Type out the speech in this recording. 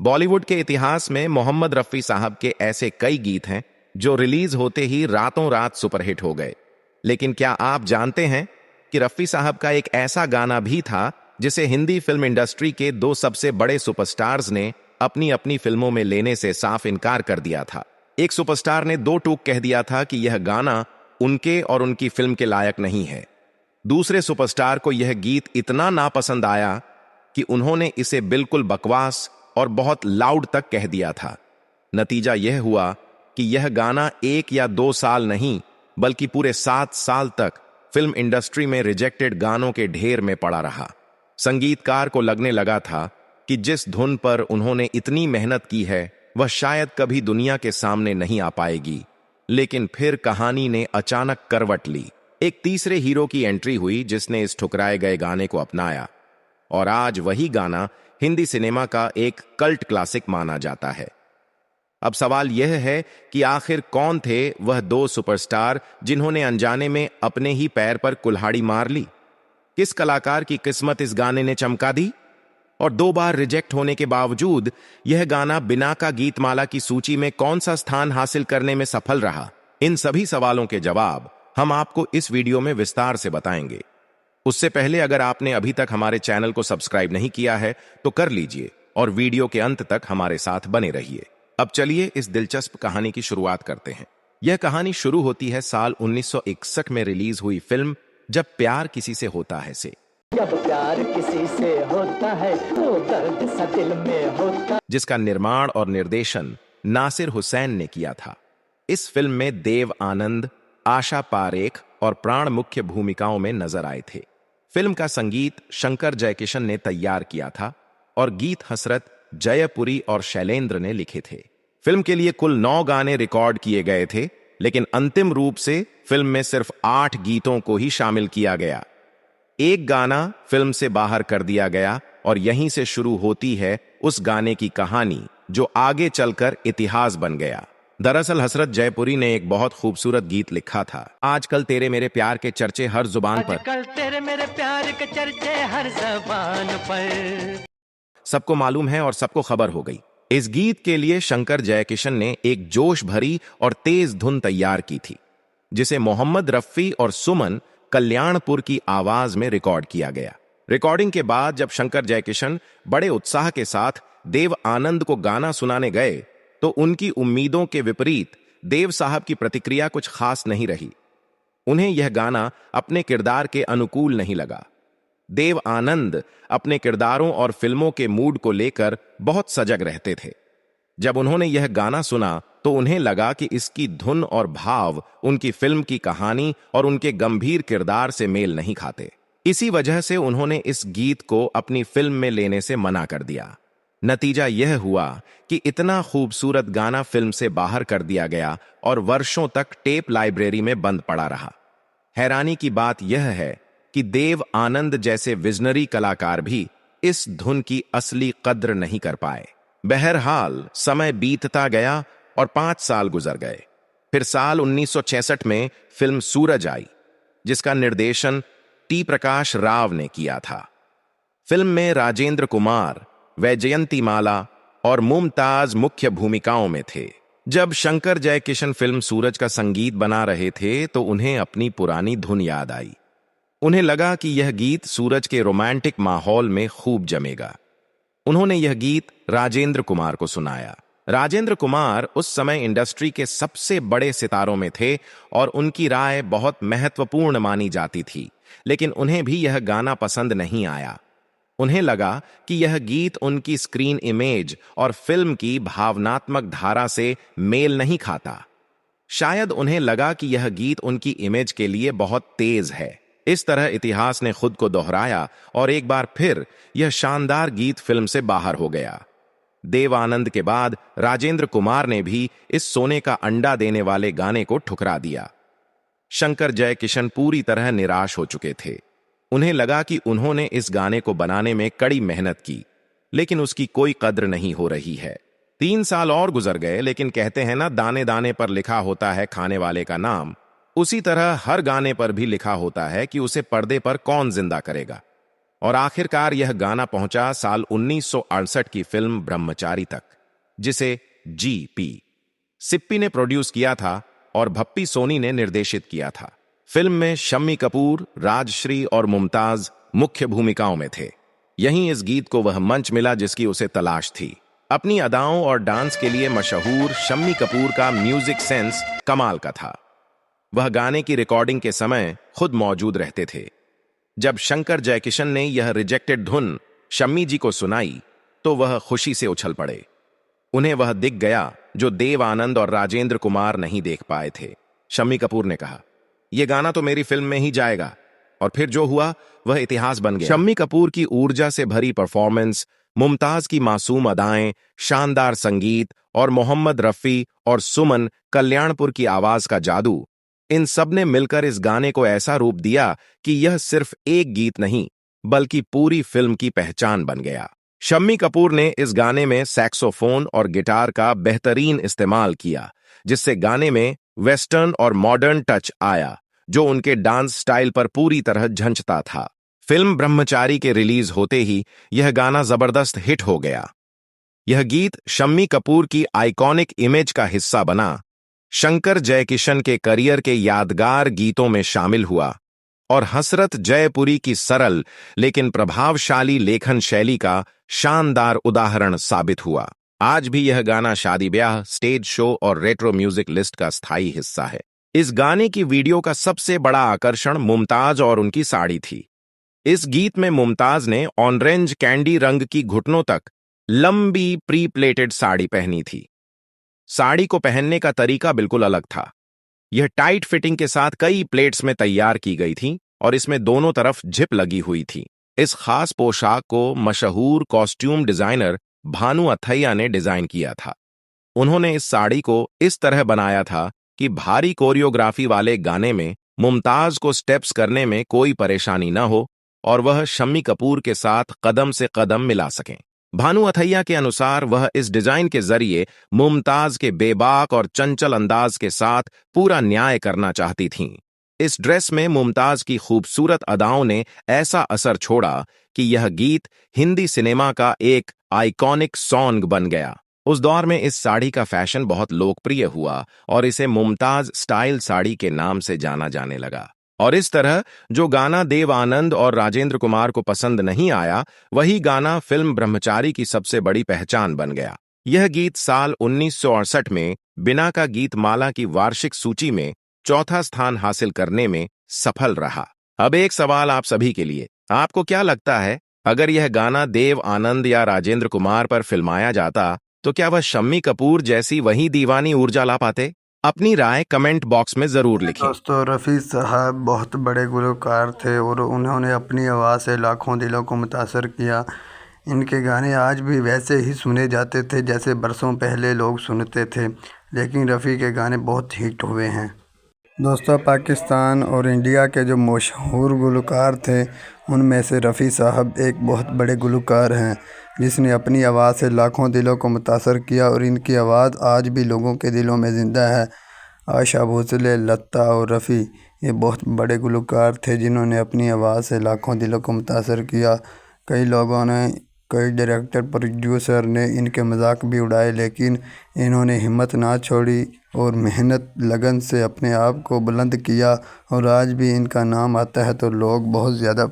बॉलीवुड के इतिहास में मोहम्मद रफी साहब के ऐसे कई गीत हैं जो रिलीज होते ही रातों रात सुपरहिट हो गए। लेकिन क्या आप जानते हैं कि रफी साहब का एक ऐसा गाना भी था जिसे हिंदी फिल्म इंडस्ट्री के दो सबसे बड़े सुपरस्टार्स ने अपनी अपनी फिल्मों में लेने से साफ इनकार कर दिया था। एक सुपरस्टार ने दो टूक कह दिया था कि यह गाना उनके और उनकी फिल्म के लायक नहीं है। दूसरे सुपरस्टार को यह गीत इतना नापसंद आया कि उन्होंने इसे बिल्कुल बकवास और बहुत लाउड तक कह दिया था। नतीजा यह हुआ कि यह गाना 1 या 2 साल नहीं बल्कि पूरे 7 साल तक फिल्म इंडस्ट्री में रिजेक्टेड गानों के ढेर में पड़ा रहा। संगीतकार को लगने लगा था कि जिस धुन पर उन्होंने इतनी मेहनत की है वह शायद कभी दुनिया के सामने नहीं आ पाएगी। लेकिन फिर कहानी ने अचानक करवट ली। एक तीसरे हीरो की एंट्री हुई जिसने इस ठुकराए गए गाने को अपनाया और आज वही गाना हिंदी सिनेमा का एक कल्ट क्लासिक माना जाता है। अब सवाल यह है कि आखिर कौन थे वह दो सुपरस्टार जिन्होंने अनजाने में अपने ही पैर पर कुल्हाड़ी मार ली? किस कलाकार की किस्मत इस गाने ने चमका दी और 2 बार रिजेक्ट होने के बावजूद यह गाना बिना का गीतमाला की सूची में कौन सा स्थान हासिल करने में सफल रहा? इन सभी सवालों के जवाब हम आपको इस वीडियो में विस्तार से बताएंगे। उससे पहले अगर आपने अभी तक हमारे चैनल को सब्सक्राइब नहीं किया है तो कर लीजिए और वीडियो के अंत तक हमारे साथ बने रहिए। अब चलिए इस दिलचस्प कहानी की शुरुआत करते हैं। यह कहानी शुरू होती है साल 1961 में रिलीज हुई फिल्म जब प्यार किसी से होता है से। जब प्यार किसी से होता है तो दर्द सा दिल में होता, जिसका निर्माण और निर्देशन नासिर हुसैन ने किया था। इस फिल्म में देव आनंद, आशा पारेख और प्राण मुख्य भूमिकाओं में नजर आए थे। फिल्म का संगीत शंकर जयकिशन ने तैयार किया था और गीत हसरत जयपुरी और शैलेंद्र ने लिखे थे। फिल्म के लिए कुल 9 गाने रिकॉर्ड किए गए थे, लेकिन अंतिम रूप से फिल्म में सिर्फ 8 गीतों को ही शामिल किया गया। एक गाना फिल्म से बाहर कर दिया गया और यहीं से शुरू होती है उस गाने की कहानी जो आगे चलकर इतिहास बन गया। दरअसल हसरत जयपुरी ने एक बहुत खूबसूरत गीत लिखा था। आजकल तेरे मेरे प्यार के चर्चे हर जुबान पर, आजकल तेरे मेरे प्यार के चर्चे हर ज़बान पर। सबको मालूम है और सबको खबर हो गई। इस गीत के लिए शंकर जयकिशन ने एक जोश भरी और तेज धुन तैयार की थी जिसे मोहम्मद रफी और सुमन कल्याणपुर की आवाज में रिकॉर्ड किया गया। रिकॉर्डिंग के बाद जब शंकर जयकिशन बड़े उत्साह के साथ देव आनंद को गाना सुनाने गए तो उनकी उम्मीदों के विपरीत देव साहब की प्रतिक्रिया कुछ खास नहीं रही। उन्हें यह गाना अपने किरदार के अनुकूल नहीं लगा। देव आनंद अपने किरदारों और फिल्मों के मूड को लेकर बहुत सजग रहते थे। जब उन्होंने यह गाना सुना तो उन्हें लगा कि इसकी धुन और भाव उनकी फिल्म की कहानी और उनके गंभीर किरदार से मेल नहीं खाते। इसी वजह से उन्होंने इस गीत को अपनी फिल्म में लेने से मना कर दिया। नतीजा यह हुआ कि इतना खूबसूरत गाना फिल्म से बाहर कर दिया गया और वर्षों तक टेप लाइब्रेरी में बंद पड़ा रहा। हैरानी की बात यह है कि देव आनंद जैसे विजनरी कलाकार भी इस धुन की असली कद्र नहीं कर पाए। बहरहाल समय बीतता गया और 5 साल गुजर गए। फिर साल 1966 में फिल्म सूरज आई जिसका निर्देशन टी प्रकाश राव ने किया था। फिल्म में राजेंद्र कुमार, वैजयंती माला और मुमताज मुख्य भूमिकाओं में थे। जब शंकर जयकिशन फिल्म सूरज का संगीत बना रहे थे तो उन्हें अपनी पुरानी धुन याद आई। उन्हें लगा कि यह गीत सूरज के रोमांटिक माहौल में खूब जमेगा। उन्होंने यह गीत राजेंद्र कुमार को सुनाया। राजेंद्र कुमार उस समय इंडस्ट्री के सबसे बड़े सितारों में थे और उनकी राय बहुत महत्वपूर्ण मानी जाती थी, लेकिन उन्हें भी यह गाना पसंद नहीं आया। उन्हें लगा कि यह गीत उनकी स्क्रीन इमेज और फिल्म की भावनात्मक धारा से मेल नहीं खाता। शायद उन्हें लगा कि यह गीत उनकी इमेज के लिए बहुत तेज है। इस तरह इतिहास ने खुद को दोहराया और एक बार फिर यह शानदार गीत फिल्म से बाहर हो गया। देव आनंद के बाद राजेंद्र कुमार ने भी इस सोने का अंडा देने वाले गाने को ठुकरा दिया। शंकर जयकिशन पूरी तरह निराश हो चुके थे। उन्हें लगा कि उन्होंने इस गाने को बनाने में कड़ी मेहनत की, लेकिन उसकी कोई कद्र नहीं हो रही है। 3 साल और गुजर गए, लेकिन कहते हैं ना, दाने दाने पर लिखा होता है खाने वाले का नाम। उसी तरह हर गाने पर भी लिखा होता है कि उसे पर्दे पर कौन जिंदा करेगा। और आखिरकार यह गाना पहुंचा साल 1968 की फिल्म ब्रह्मचारी तक, जिसे जी.पी. सिप्पी ने प्रोड्यूस किया था और भप्पी सोनी ने निर्देशित किया था। फिल्म में शम्मी कपूर, राजश्री और मुमताज मुख्य भूमिकाओं में थे। यहीं इस गीत को वह मंच मिला जिसकी उसे तलाश थी। अपनी अदाओं और डांस के लिए मशहूर शम्मी कपूर का म्यूजिक सेंस कमाल का था। वह गाने की रिकॉर्डिंग के समय खुद मौजूद रहते थे। जब शंकर जयकिशन ने यह रिजेक्टेड धुन शम्मी जी को सुनाई तो वह खुशी से उछल पड़े। उन्हें वह दिख गया जो देव आनंद और राजेंद्र कुमार नहीं देख पाए थे। शम्मी कपूर ने कहा, यह गाना तो मेरी फिल्म में ही जाएगा, और फिर जो हुआ वह इतिहास बन गया। शम्मी कपूर की ऊर्जा से भरी परफॉर्मेंस, मुमताज की मासूम अदाएं, शानदार संगीत और मोहम्मद रफी और सुमन कल्याणपुर की आवाज का जादू, इन सब ने मिलकर इस गाने को ऐसा रूप दिया कि यह सिर्फ एक गीत नहीं बल्कि पूरी फिल्म की पहचान बन गया। शम्मी कपूर ने इस गाने में सैक्सोफोन और गिटार का बेहतरीन इस्तेमाल किया, जिससे गाने में वेस्टर्न और मॉडर्न टच आया जो उनके डांस स्टाइल पर पूरी तरह झंझता था। फिल्म ब्रह्मचारी के रिलीज होते ही यह गाना जबरदस्त हिट हो गया। यह गीत शम्मी कपूर की आइकॉनिक इमेज का हिस्सा बना, शंकर जयकिशन के करियर के यादगार गीतों में शामिल हुआ और हसरत जयपुरी की सरल लेकिन प्रभावशाली लेखन शैली का शानदार उदाहरण साबित हुआ। आज भी यह गाना शादी ब्याह, स्टेज शो और रेट्रो म्यूजिक लिस्ट का स्थायी हिस्सा है। इस गाने की वीडियो का सबसे बड़ा आकर्षण मुमताज और उनकी साड़ी थी। इस गीत में मुमताज ने ऑरेंज कैंडी रंग की घुटनों तक लंबी प्री प्लेटेड साड़ी पहनी थी। साड़ी को पहनने का तरीका बिल्कुल अलग था। यह टाइट फिटिंग के साथ कई प्लेट्स में तैयार की गई थी और इसमें दोनों तरफ जिप लगी हुई थी। इस खास पोशाक को मशहूर कॉस्ट्यूम डिजाइनर भानु अथैया ने डिजाइन किया था। उन्होंने इस साड़ी को इस तरह बनाया था कि भारी कोरियोग्राफी वाले गाने में मुमताज को स्टेप्स करने में कोई परेशानी न हो और वह शम्मी कपूर के साथ कदम से कदम मिला सकें। भानु अथैया के अनुसार वह इस डिजाइन के जरिए मुमताज के बेबाक और चंचल अंदाज के साथ पूरा न्याय करना चाहती थीं। इस ड्रेस में मुमताज की खूबसूरत अदाओं ने ऐसा असर छोड़ा कि यह गीत हिंदी सिनेमा का एक आइकॉनिक सॉन्ग बन गया। उस दौर में इस साड़ी का फैशन बहुत लोकप्रिय हुआ और इसे मुमताज स्टाइल साड़ी के नाम से जाना जाने लगा। और इस तरह जो गाना देव आनंद और राजेंद्र कुमार को पसंद नहीं आया, वही गाना फिल्म ब्रह्मचारी की सबसे बड़ी पहचान बन गया। यह गीत साल 1968 में बिना का गीत माला की वार्षिक सूची में चौथा स्थान हासिल करने में सफल रहा। अब एक सवाल आप सभी के लिए, आपको क्या लगता है, अगर यह गाना देव आनंद या राजेंद्र कुमार पर फिल्माया जाता तो क्या वह शम्मी कपूर जैसी वही दीवानी ऊर्जा ला पाते? अपनी राय कमेंट बॉक्स में जरूर लिखें। दोस्तों, रफ़ी साहब बहुत बड़े गुलकार थे और उन्होंने अपनी आवाज़ से लाखों दिलों को मुतासर किया। इनके गाने आज भी वैसे ही सुने जाते थे जैसे बरसों पहले लोग सुनते थे, लेकिन रफ़ी के गाने बहुत हिट हुए हैं। दोस्तों, पाकिस्तान और इंडिया के जो मशहूर गुलकार थे उनमें से रफ़ी साहब एक बहुत बड़े गुलकार हैं जिसने अपनी आवाज़ से लाखों दिलों को मुतासर किया और इनकी आवाज़ आज भी लोगों के दिलों में ज़िंदा है। आशा भोसले, लता और रफ़ी ये बहुत बड़े गुलकार थे जिन्होंने अपनी आवाज़ से लाखों दिलों को मुतासर किया। कई लोगों ने, कई डायरेक्टर, प्रोड्यूसर ने इनके मजाक भी उड़ाए, लेकिन इन्होंने हिम्मत ना छोड़ी और मेहनत लगन से अपने आप को बुलंद किया और आज भी इनका नाम आता है तो लोग बहुत ज़्यादा